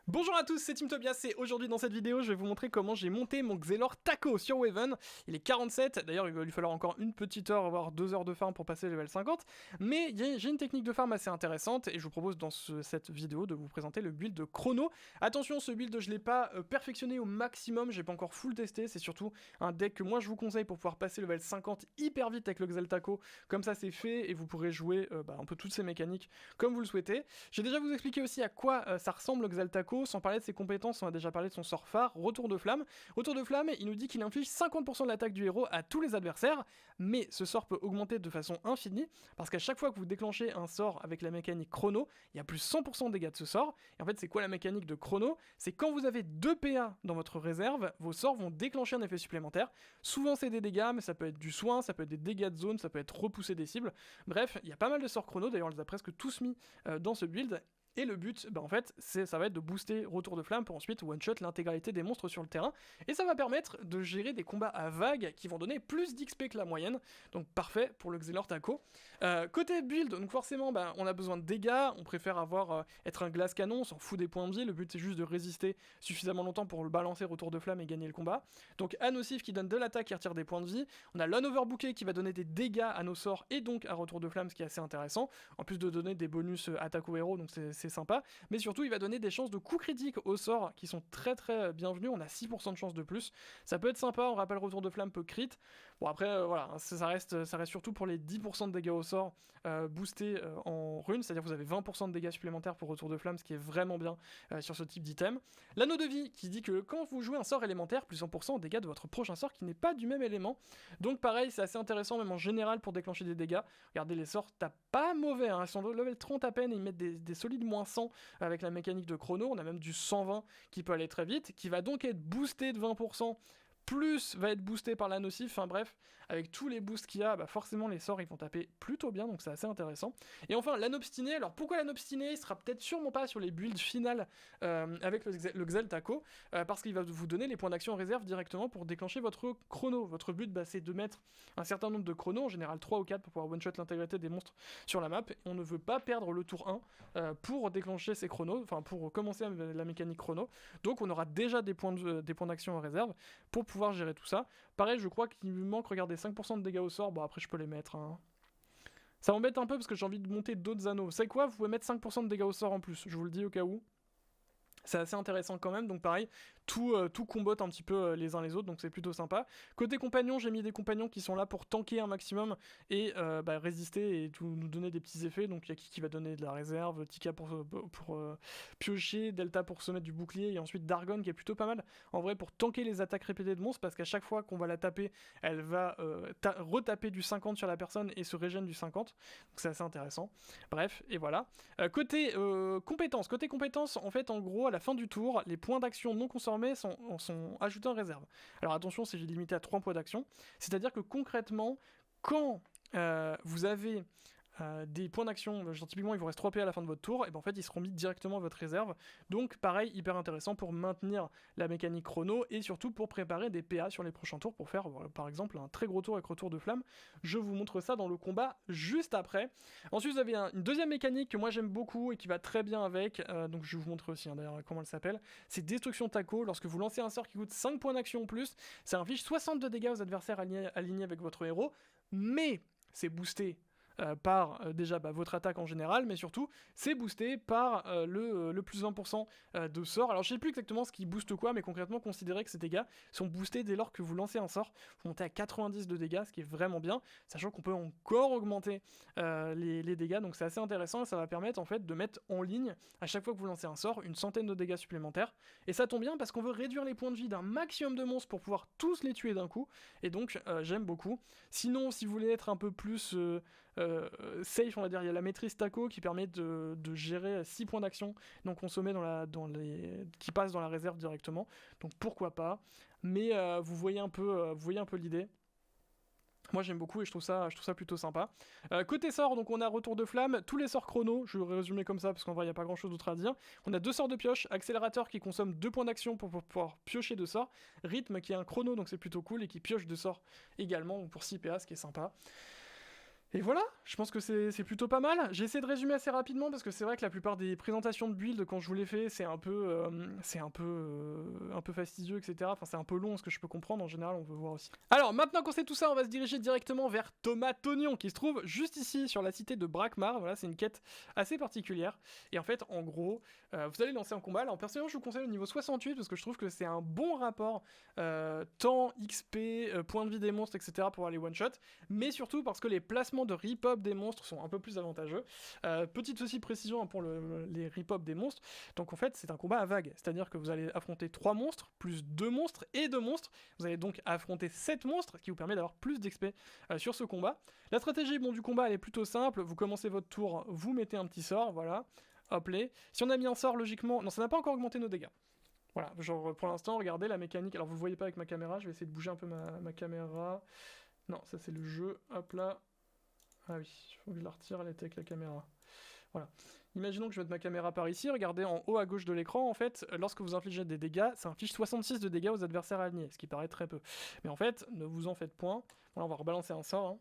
Bonjour à tous, c'est Team Tobias et aujourd'hui dans cette vidéo je vais vous montrer comment j'ai monté mon Xelor Taco sur Waven. Il est 47, d'ailleurs il va lui falloir encore une petite heure, voire 2 heures de farm pour passer level 50. Mais j'ai une technique de farm assez intéressante et je vous propose dans cette vidéo de vous présenter le build de Chrono. Attention, ce build je l'ai pas perfectionné au maximum, j'ai pas encore full testé, c'est surtout un deck que moi je vous conseille pour pouvoir passer level 50 hyper vite avec le Xel Taco. Comme ça c'est fait et vous pourrez jouer un peu toutes ces mécaniques comme vous le souhaitez. J'ai déjà vous expliqué aussi à quoi ça ressemble le Xel Taco. Sans parler de ses compétences, on a déjà parlé de son sort phare, Retour de Flamme. Retour de Flamme, il nous dit qu'il inflige 50% de l'attaque du héros à tous les adversaires, mais ce sort peut augmenter de façon infinie, parce qu'à chaque fois que vous déclenchez un sort avec la mécanique chrono, il y a plus 100% de dégâts de ce sort. Et en fait, c'est quoi la mécanique de chrono? C'est quand vous avez 2 PA dans votre réserve, vos sorts vont déclencher un effet supplémentaire. Souvent c'est des dégâts, mais ça peut être du soin, ça peut être des dégâts de zone, ça peut être repousser des cibles. Bref, il y a pas mal de sorts chrono, d'ailleurs on les a presque tous mis dans ce build. Et le but, en fait, ça va être de booster Retour de Flamme pour ensuite one-shot l'intégralité des monstres sur le terrain. Et ça va permettre de gérer des combats à vagues qui vont donner plus d'XP que la moyenne. Donc parfait pour le Xelor Taco. Côté build, donc forcément, on a besoin de dégâts. On préfère être un glace canon, on s'en fout des points de vie. Le but c'est juste de résister suffisamment longtemps pour le balancer Retour de Flamme et gagner le combat. Donc Nocif qui donne de l'attaque et retire des points de vie. On a l'Unoverbooké qui va donner des dégâts à nos sorts et donc à Retour de Flamme, ce qui est assez intéressant. En plus de donner des bonus attaque au héros, donc c'est sympa, mais surtout il va donner des chances de coups critiques aux sorts qui sont très très bienvenus. On a 6% de chance de plus, ça peut être sympa. On rappelle, Retour de Flamme peut crit. Bon après voilà, ça reste surtout pour les 10% de dégâts au sort boostés en rune, c'est à dire que vous avez 20% de dégâts supplémentaires pour Retour de Flamme, ce qui est vraiment bien sur ce type d'item. L'anneau de vie qui dit que quand vous jouez un sort élémentaire, plus 100% en dégâts de votre prochain sort qui n'est pas du même élément. Donc pareil, c'est assez intéressant même en général pour déclencher des dégâts. Regardez, les sorts tapent pas mauvais, hein. Ils sont level 30 à peine et ils mettent des solides moins 100 avec la mécanique de chrono. On a même du 120 qui peut aller très vite, qui va donc être boosté de 20%, plus va être boosté par la nocif. Enfin bref, avec tous les boosts qu'il y a, forcément les sorts ils vont taper plutôt bien, donc c'est assez intéressant. Et enfin l'anobstiné, alors pourquoi l'anobstiné? Il sera peut-être sûrement pas sur les builds finales avec le Xel Taco, parce qu'il va vous donner les points d'action en réserve directement pour déclencher votre chrono. Votre but c'est de mettre un certain nombre de chronos, en général 3 ou 4 pour pouvoir one-shot l'intégrité des monstres sur la map. Et on ne veut pas perdre le tour 1 pour déclencher ces chronos, enfin pour commencer la mécanique chrono. Donc on aura déjà des points d'action en réserve pour pouvoir gérer tout ça. Pareil, je crois qu'il me manque, regardez, 5% de dégâts au sort. Bon, après, je peux les mettre. Hein. Ça m'embête un peu parce que j'ai envie de monter d'autres anneaux. Vous savez quoi? Vous pouvez mettre 5% de dégâts au sort en plus. Je vous le dis au cas où. C'est assez intéressant quand même, donc pareil, tout combote un petit peu les uns les autres, donc c'est plutôt sympa. Côté compagnons, j'ai mis des compagnons qui sont là pour tanker un maximum et résister et nous donner des petits effets. Donc il y a qui va donner de la réserve, Tika pour piocher, Delta pour se mettre du bouclier, et ensuite Dargon qui est plutôt pas mal en vrai pour tanker les attaques répétées de monstres, parce qu'à chaque fois qu'on va la taper, elle va retaper du 50 sur la personne et se régène du 50, donc c'est assez intéressant. Bref, et voilà. Côté compétences, en fait, en gros, à la fin du tour, les points d'action non consommés sont ajoutés en réserve. Alors attention, c'est limité à 3 points d'action, c'est-à-dire que concrètement, quand vous avez des points d'action, genre typiquement il vous reste 3 PA à la fin de votre tour, et en fait ils seront mis directement à votre réserve. Donc pareil, hyper intéressant pour maintenir la mécanique chrono et surtout pour préparer des PA sur les prochains tours pour faire par exemple un très gros tour avec Retour de Flamme. Je vous montre ça dans le combat juste après. Ensuite vous avez une deuxième mécanique que moi j'aime beaucoup et qui va très bien avec, donc je vais vous montrer aussi d'ailleurs comment elle s'appelle. C'est Destruction Taco. Lorsque vous lancez un sort qui coûte 5 points d'action en plus, ça inflige 62 dégâts aux adversaires alignés avec votre héros, mais c'est boosté par déjà votre attaque en général, mais surtout c'est boosté par le plus 20% de sort. Alors je sais plus exactement ce qui booste quoi, mais concrètement considérez que ces dégâts sont boostés dès lors que vous lancez un sort. Vous montez à 90 de dégâts, ce qui est vraiment bien, sachant qu'on peut encore augmenter les dégâts, donc c'est assez intéressant et ça va permettre en fait de mettre en ligne à chaque fois que vous lancez un sort une centaine de dégâts supplémentaires. Et ça tombe bien parce qu'on veut réduire les points de vie d'un maximum de monstres pour pouvoir tous les tuer d'un coup, et donc j'aime beaucoup. Sinon, si vous voulez être un peu plus safe, on va dire, il y a la maîtrise Taco qui permet de gérer 6 points d'action non consommés qui passent dans la réserve directement, donc pourquoi pas, mais vous voyez un peu l'idée. Moi j'aime beaucoup et je trouve ça plutôt sympa. Côté sort, donc on a Retour de Flamme, tous les sorts chrono, je vais résumer comme ça parce qu'en vrai il n'y a pas grand chose d'autre à dire. On a 2 sorts de pioche, accélérateur qui consomme 2 points d'action pour pouvoir piocher 2 sorts, rythme qui est un chrono donc c'est plutôt cool et qui pioche 2 sorts également pour 6 PA, ce qui est sympa. Et voilà, je pense que c'est plutôt pas mal. J'ai essayé de résumer assez rapidement parce que c'est vrai que la plupart des présentations de build quand je vous les fais, c'est un peu fastidieux, etc. Enfin, c'est un peu long, ce que je peux comprendre. En général, on veut voir aussi. Alors, maintenant qu'on sait tout ça, on va se diriger directement vers Thomas Tognon qui se trouve juste ici sur la cité de Brakmar. Voilà, c'est une quête assez particulière. Et en fait, en gros, vous allez lancer un combat. Alors, personnellement, je vous conseille le niveau 68 parce que je trouve que c'est un bon rapport temps, XP, points de vie des monstres, etc. pour aller one-shot. Mais surtout parce que les placements de rip-up des monstres sont un peu plus avantageux. Petite aussi précision pour les rip-up des monstres. Donc en fait, c'est un combat à vague. C'est-à-dire que vous allez affronter 3 monstres, plus 2 monstres et 2 monstres. Vous allez donc affronter 7 monstres, qui vous permet d'avoir plus d'XP sur ce combat. La stratégie du combat, elle est plutôt simple. Vous commencez votre tour, vous mettez un petit sort, voilà. Hop les. Si on a mis un sort, logiquement... Non, ça n'a pas encore augmenté nos dégâts. Voilà, genre pour l'instant, regardez la mécanique. Alors vous le voyez pas avec ma caméra, je vais essayer de bouger un peu ma caméra. Non, ça c'est le jeu. Hop là. Ah oui, il faut que je la retire, elle était avec la caméra. Voilà. Imaginons que je mette ma caméra par ici, regardez en haut à gauche de l'écran, en fait, lorsque vous infligez des dégâts, ça inflige 66 de dégâts aux adversaires alignés, ce qui paraît très peu. Mais en fait, ne vous en faites point. Voilà, on va rebalancer un sort, hein.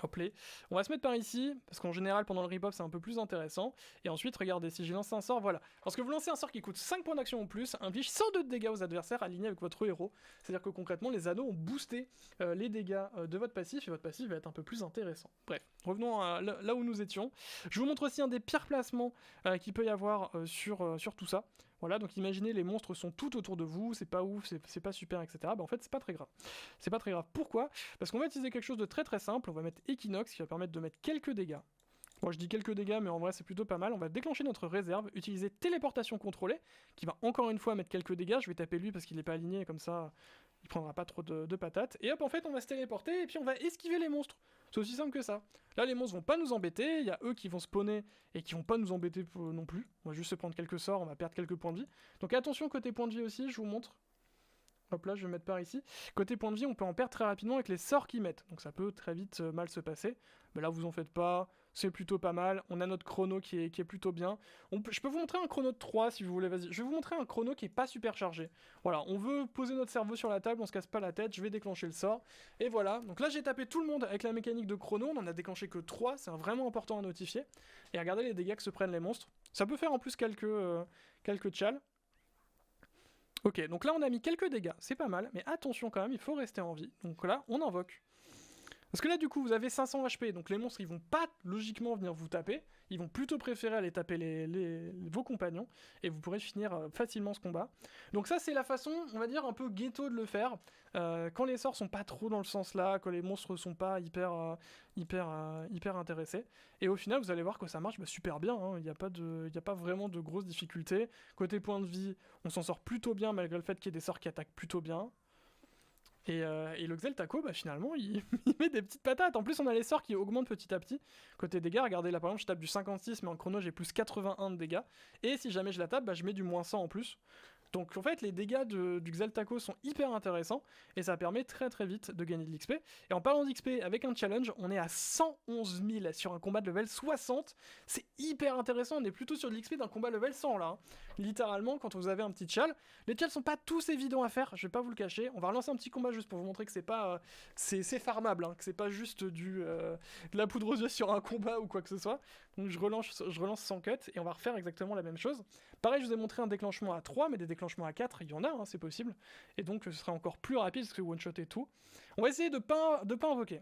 Hop là. On va se mettre par ici, parce qu'en général, pendant le rip-up, c'est un peu plus intéressant. Et ensuite, regardez, si j'ai lancé un sort, voilà. Lorsque vous lancez un sort qui coûte 5 points d'action en plus, inflige 102 de dégâts aux adversaires alignés avec votre héros. C'est-à-dire que concrètement, les anneaux ont boosté les dégâts de votre passif, et votre passif va être un peu plus intéressant. Bref, revenons à là où nous étions. Je vous montre aussi un des pires placements qu'il peut y avoir sur tout ça. Voilà, donc imaginez les monstres sont tout autour de vous, c'est pas ouf, c'est pas super, etc. Bah en fait, c'est pas très grave. C'est pas très grave. Pourquoi? Parce qu'on va utiliser quelque chose de très très simple. On va mettre Equinox qui va permettre de mettre quelques dégâts. Bon, je dis quelques dégâts, mais en vrai, c'est plutôt pas mal. On va déclencher notre réserve, utiliser téléportation contrôlée, qui va encore une fois mettre quelques dégâts. Je vais taper lui parce qu'il n'est pas aligné, comme ça, il prendra pas trop de patates. Et hop, en fait, on va se téléporter et puis on va esquiver les monstres. C'est aussi simple que ça. Là, les monstres vont pas nous embêter. Il y a eux qui vont spawner et qui vont pas nous embêter non plus. On va juste se prendre quelques sorts, on va perdre quelques points de vie. Donc attention côté points de vie aussi, je vous montre. Hop là, je vais mettre par ici. Côté point de vie, on peut en perdre très rapidement avec les sorts qu'ils mettent. Donc ça peut très vite mal se passer. Mais là, vous en faites pas. C'est plutôt pas mal. On a notre chrono qui est plutôt bien. Je peux vous montrer un chrono de 3 si vous voulez. Vas-y. Je vais vous montrer un chrono qui est pas super chargé. Voilà, on veut poser notre cerveau sur la table, on se casse pas la tête. Je vais déclencher le sort. Et voilà. Donc là, j'ai tapé tout le monde avec la mécanique de chrono. On en a déclenché que 3. C'est vraiment important à notifier. Et regardez les dégâts que se prennent les monstres. Ça peut faire en plus quelques tchals. Ok, donc là on a mis quelques dégâts, c'est pas mal, mais attention quand même, il faut rester en vie. Donc là, on invoque. Parce que là du coup, vous avez 500 HP, donc les monstres ils vont pas logiquement venir vous taper, ils vont plutôt préférer aller taper vos compagnons, et vous pourrez finir facilement ce combat. Donc ça c'est la façon, on va dire, un peu ghetto de le faire, quand les sorts sont pas trop dans le sens là, quand les monstres sont pas hyper intéressés. Et au final, vous allez voir que ça marche super bien, hein. Il n'y a pas vraiment de grosses difficultés. Côté point de vie, on s'en sort plutôt bien malgré le fait qu'il y ait des sorts qui attaquent plutôt bien. Et le Xel Taco, bah finalement, il met des petites patates. En plus, on a les sorts qui augmentent petit à petit. Côté dégâts, regardez là, par exemple, je tape du 56, mais en chrono, j'ai plus 81 de dégâts. Et si jamais je la tape, bah, je mets du moins 100 en plus. Donc en fait, les dégâts du Xel Taco sont hyper intéressants. Et ça permet très très vite de gagner de l'XP. Et en parlant d'XP, avec un challenge, on est à 111 000 sur un combat de level 60. C'est hyper intéressant. On est plutôt sur de l'XP d'un combat level 100 là, hein. Littéralement, quand vous avez un petit chal. Les chals sont pas tous évidents à faire, je vais pas vous le cacher. On va relancer un petit combat juste pour vous montrer que c'est pas... c'est farmable, hein, que c'est pas juste de la poudre aux yeux sur un combat ou quoi que ce soit. Donc je relance sans cut et on va refaire exactement la même chose. Pareil, je vous ai montré un déclenchement à 3, mais des déclenchements à 4, il y en a, hein, c'est possible. Et donc ce sera encore plus rapide parce que one-shot et tout. On va essayer de pas invoquer.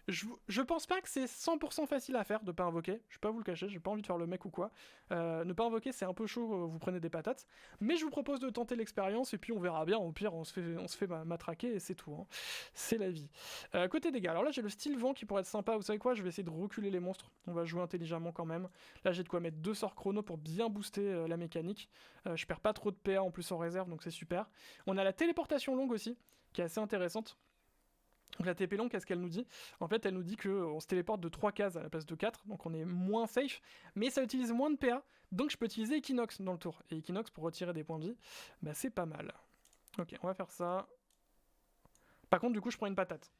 Je pense pas que c'est 100% facile à faire de pas invoquer, je vais pas vous le cacher, j'ai pas envie de faire le mec ou quoi. Ne pas invoquer c'est un peu chaud, vous prenez des patates. Mais je vous propose de tenter l'expérience et puis on verra bien, au pire on se fait matraquer et c'est tout, hein. C'est la vie. Côté dégâts, alors là j'ai le style vent qui pourrait être sympa, vous savez quoi, je vais essayer de reculer les monstres, on va jouer intelligemment quand même. Là j'ai de quoi mettre 2 sorts chrono pour bien booster la mécanique. Je perds pas trop de PA en plus en réserve donc c'est super. On a la téléportation longue aussi, qui est assez intéressante. Donc la TP longue, qu'est-ce qu'elle nous dit? En fait, elle nous dit qu'on se téléporte de 3 cases à la place de 4, donc on est moins safe, mais ça utilise moins de PA, donc je peux utiliser Equinox dans le tour. Et Equinox, pour retirer des points de vie, bah c'est pas mal. Ok, on va faire ça. Par contre, du coup, je prends une patate.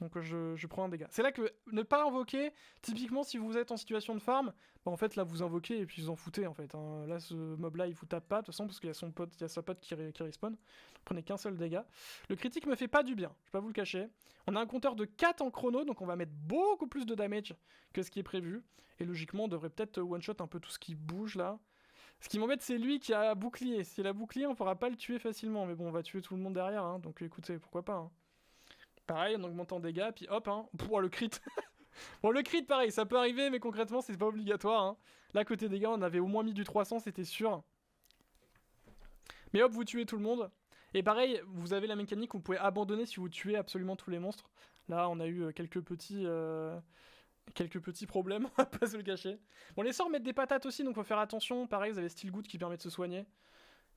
Donc je prends un dégât. C'est là que ne pas invoquer, typiquement si vous êtes en situation de farm, bah en fait là vous invoquez et puis vous en foutez en fait. Hein. Là ce mob là il vous tape pas de toute façon parce qu'il y a son pote, il y a sa pote qui respawn. Prenez qu'un seul dégât. Le critique me fait pas du bien, je vais pas vous le cacher. On a un compteur de 4 en chrono, donc on va mettre beaucoup plus de damage que ce qui est prévu. Et logiquement on devrait peut-être one shot un peu tout ce qui bouge là. Ce qui m'embête c'est lui qui a bouclier. S'il a bouclier on pourra pas le tuer facilement, mais bon on va tuer tout le monde derrière, hein. Donc écoutez, pourquoi pas. Hein. Pareil, en augmentant dégâts, puis hop, hein. Pouah, le crit. Bon, le crit, pareil, ça peut arriver, mais concrètement, c'est pas obligatoire. Hein. Là, côté dégâts, on avait au moins mis du 300, c'était sûr. Mais hop, vous tuez tout le monde. Et pareil, vous avez la mécanique où vous pouvez abandonner si vous tuez absolument tous les monstres. Là, on a eu quelques petits problèmes, on va pas se le cacher. Bon, les sorts mettent des patates aussi, donc faut faire attention. Pareil, vous avez Steel Good qui permet de se soigner,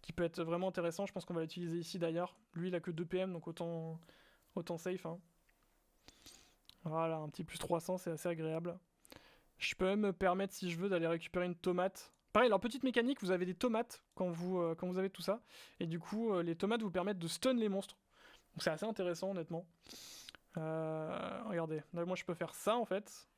qui peut être vraiment intéressant. Je pense qu'on va l'utiliser ici d'ailleurs. Lui, il a que 2 PM, donc autant safe. Hein. Voilà, un petit plus 300, c'est assez agréable. Je peux même me permettre, si je veux, d'aller récupérer une tomate. Pareil, alors petite mécanique, vous avez des tomates quand vous avez tout ça. Et du coup, les tomates vous permettent de stun les monstres. Donc c'est assez intéressant, honnêtement. Regardez, là, moi je peux faire ça, en fait.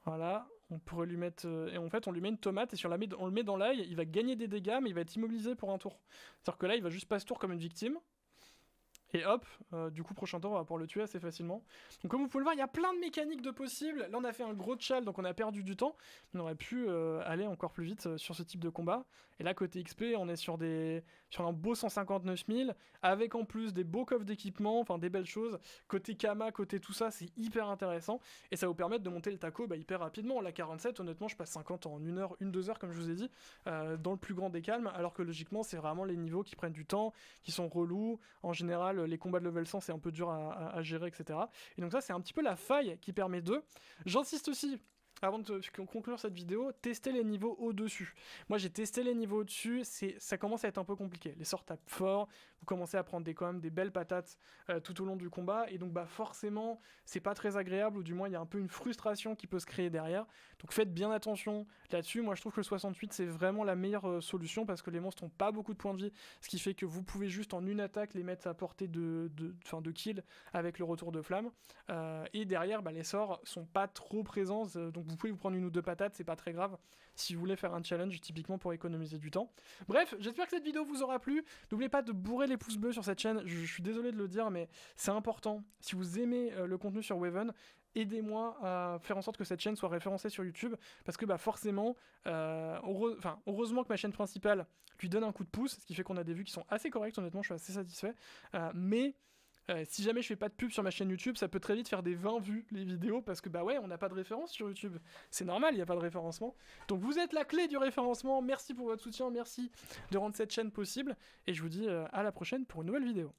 Voilà, on pourrait lui mettre... et en fait, on lui met une tomate, et si on le met dans l'ail, il va gagner des dégâts, mais il va être immobilisé pour un tour. C'est-à-dire que là, il va juste passer tour comme une victime. Et hop, du coup prochain tour on va pouvoir le tuer assez facilement. Donc comme vous pouvez le voir, il y a plein de mécaniques de possibles. Là on a fait un gros chal, donc on a perdu du temps. On aurait pu aller encore plus vite sur ce type de combat. Et là côté XP, on est sur un beau 159 000, avec en plus des beaux coffres d'équipement, enfin des belles choses. Côté Kama, côté tout ça, c'est hyper intéressant. Et ça va vous permettre de monter le taco hyper rapidement. La 47, honnêtement, je passe 50 en 1 heure, 2 heures comme je vous ai dit, dans le plus grand des calmes. Alors que logiquement, c'est vraiment les niveaux qui prennent du temps, qui sont relous. En général, les combats de level 100 c'est un peu dur à gérer, etc. Et donc ça c'est un petit peu la faille qui permet de... J'insiste aussi, avant de conclure cette vidéo, tester les niveaux au-dessus. Moi j'ai testé les niveaux au-dessus, ça commence à être un peu compliqué. Les sorts tapent fort, vous commencez à prendre quand même des belles patates tout au long du combat, et donc forcément c'est pas très agréable, ou du moins il y a un peu une frustration qui peut se créer derrière. Donc faites bien attention là-dessus. Moi je trouve que le 68 c'est vraiment la meilleure solution, parce que les monstres n'ont pas beaucoup de points de vie, ce qui fait que vous pouvez juste en une attaque les mettre à portée de kill avec le retour de flamme. Et derrière les sorts sont pas trop présents, donc vous pouvez vous prendre 1 ou 2 patates, c'est pas très grave si vous voulez faire un challenge typiquement pour économiser du temps. Bref, j'espère que cette vidéo vous aura plu. N'oubliez pas de bourrer les pouces bleus sur cette chaîne, je suis désolé de le dire mais c'est important. Si vous aimez le contenu sur Waven, aidez-moi à faire en sorte que cette chaîne soit référencée sur YouTube, parce que forcément, heureusement que ma chaîne principale lui donne un coup de pouce, ce qui fait qu'on a des vues qui sont assez correctes, honnêtement je suis assez satisfait, mais si jamais je fais pas de pub sur ma chaîne YouTube, ça peut très vite faire des 20 vues les vidéos, parce que ouais, on n'a pas de référence sur YouTube. C'est normal, il n'y a pas de référencement. Donc vous êtes la clé du référencement, merci pour votre soutien, merci de rendre cette chaîne possible, et je vous dis à la prochaine pour une nouvelle vidéo.